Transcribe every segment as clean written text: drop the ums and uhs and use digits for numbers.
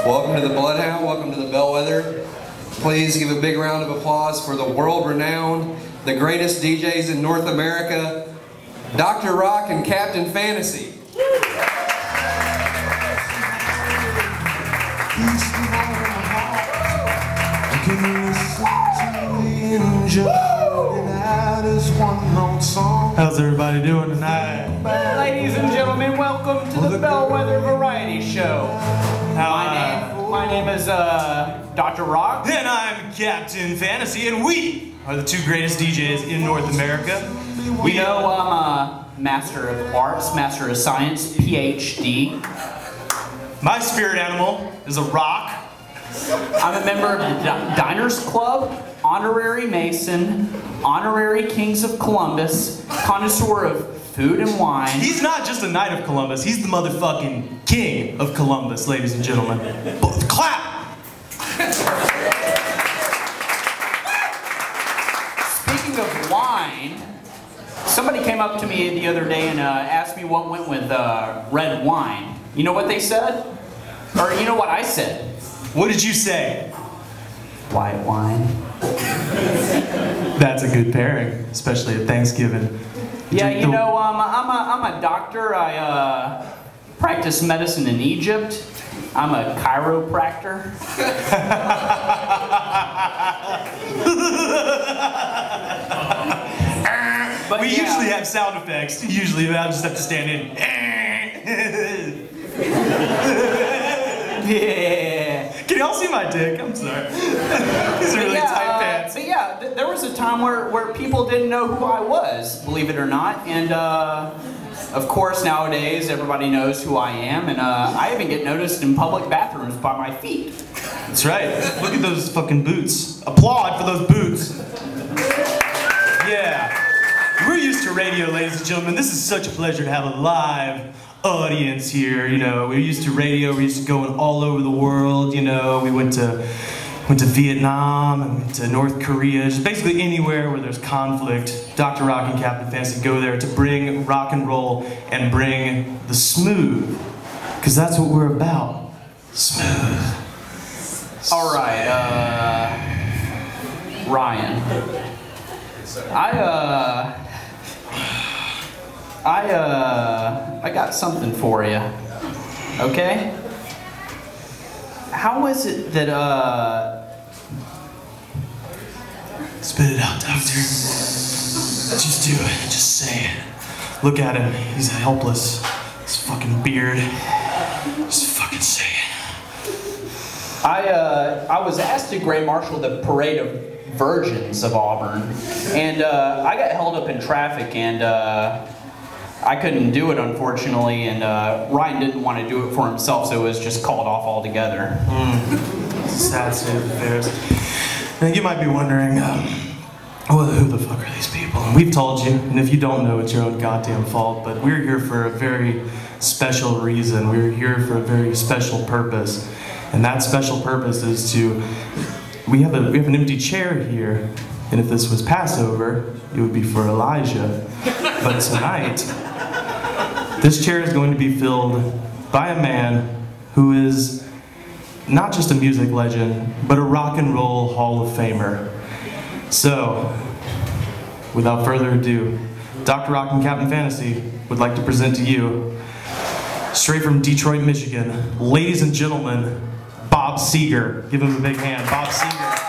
Welcome to the Bloodhound, welcome to the Bellwether. Please give a big round of applause for the world-renowned, the greatest DJs in North America, Dr. Rock and Captain Fantasy. How's everybody doing tonight? Ladies and gentlemen, welcome to the Bellwether Variety Show. My name is Dr. Rock. And I'm Captain Fantasy, and we are the two greatest DJs in North America. We know I'm a Master of Arts, Master of Science, PhD. My spirit animal is a rock. I'm a member of the Diners Club, Honorary Mason, Honorary Kings of Columbus, connoisseur of food and wine. He's not just a Knight of Columbus, he's the motherfucking King of Columbus, ladies and gentlemen. Clap! Speaking of wine, somebody came up to me the other day and asked me what went with red wine. You know what they said? Or you know what I said? What did you say? White wine. That's a good pairing, especially at Thanksgiving. Yeah, you know, I'm a doctor. I practice medicine in Egypt. I'm a chiropractor. But we usually have sound effects. Usually, I just have to stand in. Yeah. Can y'all see my dick? I'm sorry. These are really tight pants. But yeah, there was a time where people didn't know who I was, believe it or not. And of course, nowadays, everybody knows who I am. And I even get noticed in public bathrooms by my feet. That's right. Look at those fucking boots. Applaud for those boots. Yeah. We're used to radio, ladies and gentlemen. This is such a pleasure to have a live audience here. You know, we're used to radio. We're used to going all over the world. You know, we went to Vietnam and went to North Korea. Just basically anywhere where there's conflict. Dr. Rock and Captain Fantasy go there to bring rock and roll and bring the smooth. Because that's what we're about. Smooth. All right, Ryan. I got something for you. Okay? How is it that, Spit it out, doctor. Just do it. Just say it. Look at him. He's helpless. His fucking beard. Just fucking say it. I was asked to Gray Marshal the Parade of Virgins of Auburn, and I got held up in traffic, and I couldn't do it, unfortunately, and Ryan didn't want to do it for himself, so it was just called off altogether. Sad state of affairs. Now you might be wondering, well, who the fuck are these people? And we've told you, and if you don't know, it's your own goddamn fault, but we're here for a very special reason. We're here for a very special purpose, and that special purpose is to, we have an empty chair here, and if this was Passover, it would be for Elijah. But tonight, this chair is going to be filled by a man who is not just a music legend, but a rock and roll Hall of Famer. So, without further ado, Dr. Rock and Captain Fantasy would like to present to you, straight from Detroit, Michigan, ladies and gentlemen, Bob Seger. Give him a big hand, Bob Seger.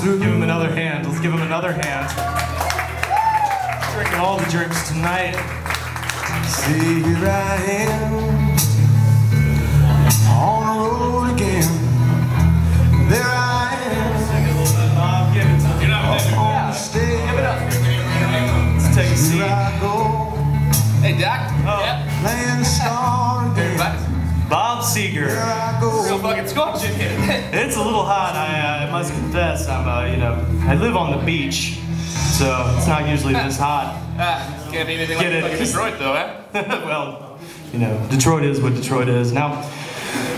Give him another hand. Let's give him another hand. Drinking all the drinks tonight. See, here I am on the road again. There I am. Give it to him. On the stage. Give it up. Let's take a seat. Here I go. Hey, Doc. Oh. Yep. Playing the star again. Bob Seger. Here I go. Real fucking squatch in here. It's a little hot. I must confess. I live on the beach, so it's not usually this hot. Can't be anything Get like it. fucking Detroit, though, eh? Well, you know, Detroit is what Detroit is. Now,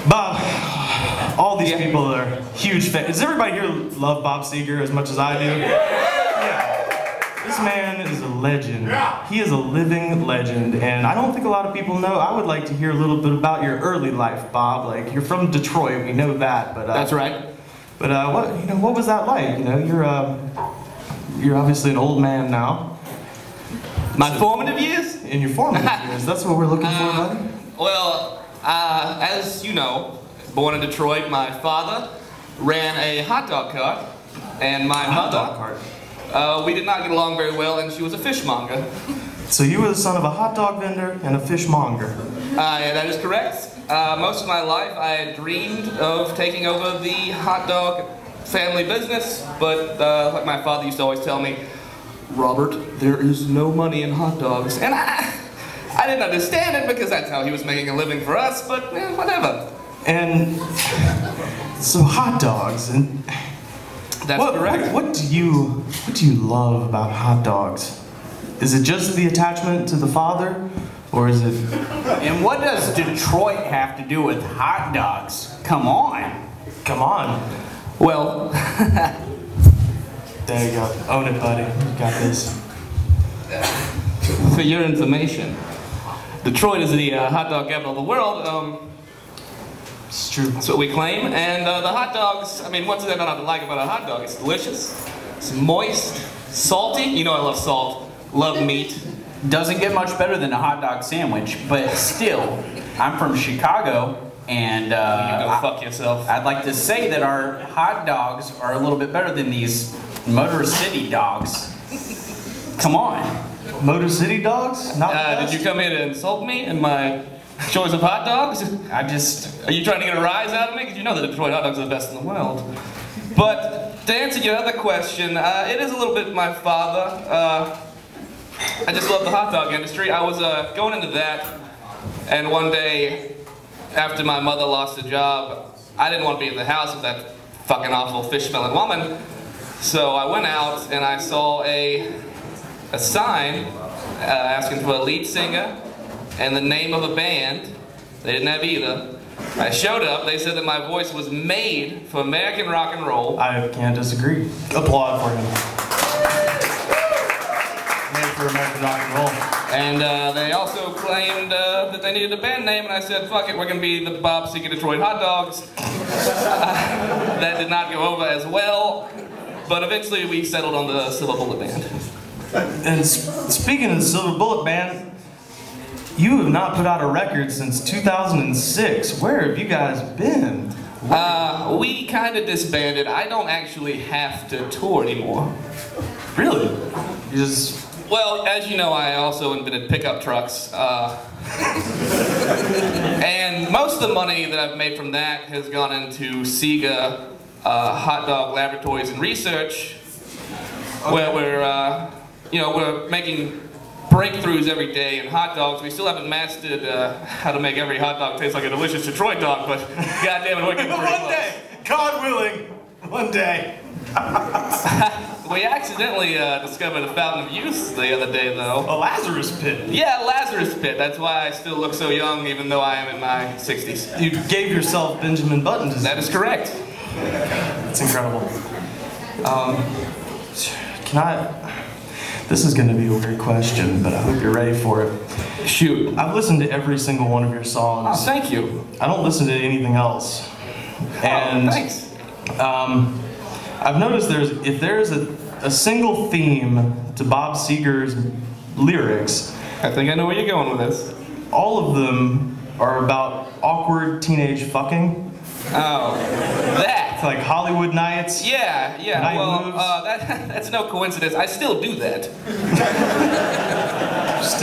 Bob, all these people are huge fans. Does everybody here love Bob Seger as much as I do? Yeah, This man is a legend. He is a living legend, and I don't think a lot of people know. I would like to hear a little bit about your early life, Bob. Like, you're from Detroit, we know that, but That's right. But what was that like? You know, you're obviously an old man now. My formative years? In your formative years, that's what we're looking for, buddy. Well, as you know, born in Detroit, my father ran a hot dog cart, and my mother, we did not get along very well, and she was a fishmonger. So you were the son of a hot dog vendor and a fishmonger. Yeah, that is correct. Most of my life, I had dreamed of taking over the hot dog family business, but like my father used to always tell me, Robert, there is no money in hot dogs. And I didn't understand it because that's how he was making a living for us, but whatever. And so hot dogs, and that's correct. What do you love about hot dogs? Is it just the attachment to the father, or is it? And what does Detroit have to do with hot dogs? Come on. Come on. Well, there you go. Own it, buddy. You got this. For your information, Detroit is the hot dog capital of the world. It's true. That's what we claim. And the hot dogs, I mean, what's there not to like about a hot dog? It's delicious. It's moist, salty. You know I love salt. Love meat. Doesn't get much better than a hot dog sandwich, but still, I'm from Chicago, and you go fuck yourself. I'd like to say that our hot dogs are a little bit better than these Motor City dogs. Come on. Motor City dogs? Not did you come here to insult me and my choice of hot dogs? Are you trying to get a rise out of me? Because you know that Detroit hot dogs are the best in the world. But to answer your other question, it is a little bit my father. I just love the hot dog industry. I was going into that, and one day, after my mother lost a job, I didn't want to be in the house with that fucking awful fish-smelling woman. So I went out and I saw a sign asking for a lead singer and the name of a band. They didn't have either. I showed up. They said that my voice was made for American rock and roll. I can't disagree. Applaud for him. Made for American rock and roll. And they also claimed that they needed a band name, and I said, fuck it, we're going to be the Bob Seger Detroit Hot Dogs. That did not go over as well, but eventually we settled on the Silver Bullet Band. And speaking of the Silver Bullet Band, you have not put out a record since 2006. Where have you guys been? We kind of disbanded. I don't actually have to tour anymore. Really? You just... Well, as you know, I also invented pickup trucks. And most of the money that I've made from that has gone into Sega Hot Dog Laboratories and Research, where we're making breakthroughs every day in hot dogs. We still haven't mastered how to make every hot dog taste like a delicious Detroit dog, but goddamn it, we're getting pretty close. One day, God willing, one day. We accidentally discovered a fountain of youth the other day, though. A Lazarus pit. Yeah, a Lazarus pit. That's why I still look so young, even though I am in my 60s. You gave yourself Benjamin Button disease. That is correct. That's incredible. This is going to be a weird question, but I hope you're ready for it. Shoot. I've listened to every single one of your songs. Oh, thank you. I don't listen to anything else. And thanks. I've noticed if there's a single theme to Bob Seger's lyrics, I think I know where you're going with this. all of them are about awkward teenage fucking. Oh, that. Like Hollywood nights. Yeah. Night Well, moves. that's no coincidence. I still do that.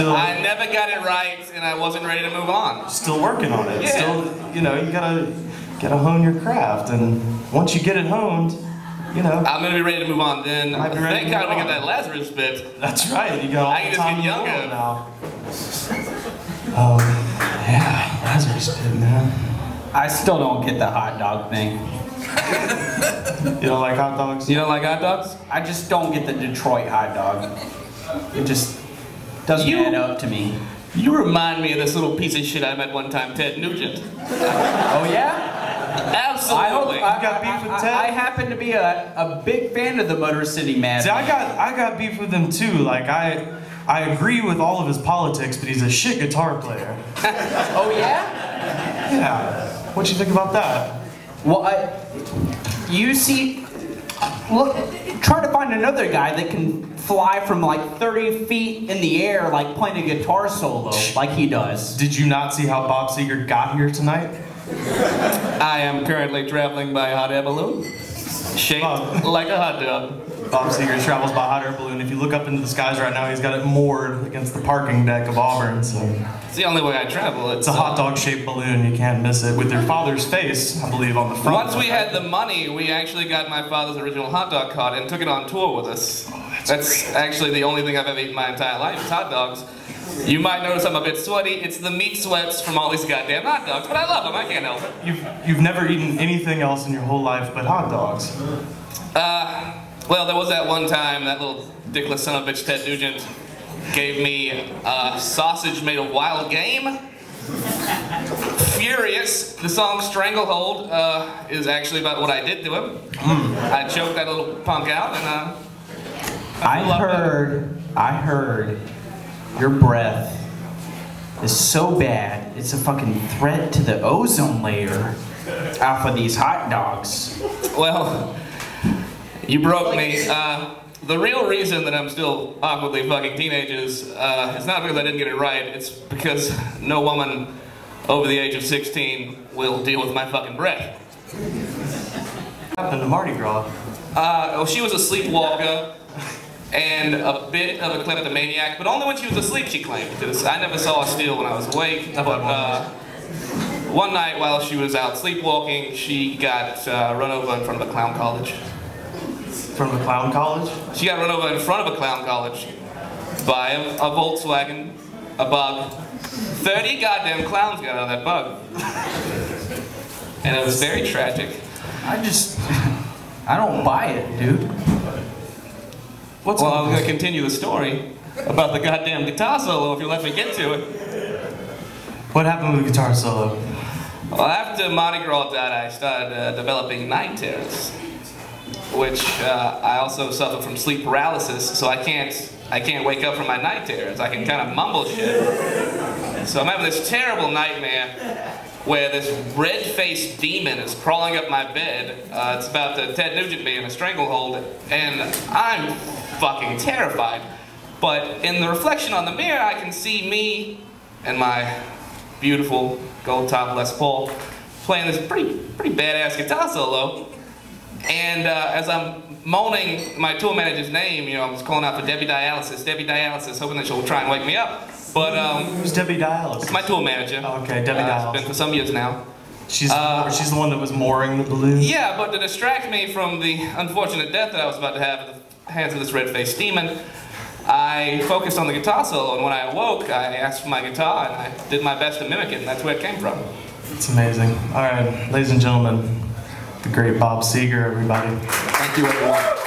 I never got it right, and I wasn't ready to move on. Still working on it. Yeah. Still, you gotta hone your craft, and once you get it honed, I'm gonna be ready to move on then. Might be ready Thank to God move we on. got that Lazarus bit. That's right. You got all I can the just time get in the younger. world now. Yeah, Lazarus pit, man. I still don't get the hot dog thing. You don't like hot dogs? You don't like hot dogs? I just don't get the Detroit hot dog. It just doesn't add up to me. You remind me of this little piece of shit I met one time, Ted Nugent. Oh yeah? Absolutely. You got beef with Ted? I happen to be a big fan of the Motor City Madman. See, I got beef with him too. Like I agree with all of his politics, but he's a shit guitar player. Oh yeah? Yeah. What you think about that? Well, you see, look, try to find another guy that can fly from like 30 feet in the air, like playing a guitar solo, like he does. Did you not see how Bob Seger got here tonight? I am currently traveling by hot air balloon, shaped like a hot dog. Bob Seger travels by hot air balloon. If you look up into the skies right now, he's got it moored against the parking deck of Auburn. So it's the only way I travel. It's a hot dog-shaped balloon. You can't miss it. With your father's face, I believe, on the front. Once we had the money, we actually got my father's original hot dog cart and took it on tour with us. Oh, that's actually the only thing I've ever eaten my entire life, is hot dogs. You might notice I'm a bit sweaty. It's the meat sweats from all these goddamn hot dogs, but I love them. I can't help it. You've never eaten anything else in your whole life but hot dogs. Well, there was that one time that little dickless son of a bitch Ted Nugent gave me a sausage made of wild game. Furious. The song Stranglehold is actually about what I did to him. I choked that little punk out, and I heard your breath is so bad, it's a fucking threat to the ozone layer off of these hot dogs. Well, you broke me. The real reason that I'm still awkwardly fucking teenagers is not because I didn't get it right, it's because no woman over the age of 16 will deal with my fucking breath. What happened to Mardi Gras? Well, she was a sleepwalker and a bit of a kleptomaniac, but only when she was asleep, she claimed. Because I never saw her steal when I was awake. But one night while she was out sleepwalking, she got run over in front of a clown college. From the clown college? She got run over in front of a clown college by a Volkswagen, a bug. 30 goddamn clowns got out of that bug. And it was very tragic. I don't buy it, dude. Well, I'm going to continue the story about the goddamn guitar solo if you let me get to it. What happened with the guitar solo? Well, after Mardi Gras died, I started developing night terrors, which I also suffer from sleep paralysis, so I can't wake up from my night terrors. I can kind of mumble shit. So I'm having this terrible nightmare where this red-faced demon is crawling up my bed. It's about to Ted Nugent me in a stranglehold, and I'm fucking terrified. But in the reflection on the mirror, I can see me and my beautiful gold top Les Paul playing this pretty badass guitar solo. And as I'm moaning my tour manager's name, you know, I was calling out for Debbie Dialysis, hoping that she'll try and wake me up. But who's Debbie Dialysis? My tour manager. Oh, okay, Debbie Dialysis. It's been for some years now. She's the one that was mooring the balloon? Yeah, but to distract me from the unfortunate death that I was about to have at the hands of this red-faced demon, I focused on the guitar solo, and when I awoke, I asked for my guitar, and I did my best to mimic it, and that's where it came from. It's amazing. All right, ladies and gentlemen, the great Bob Seger, everybody. Thank you, everyone.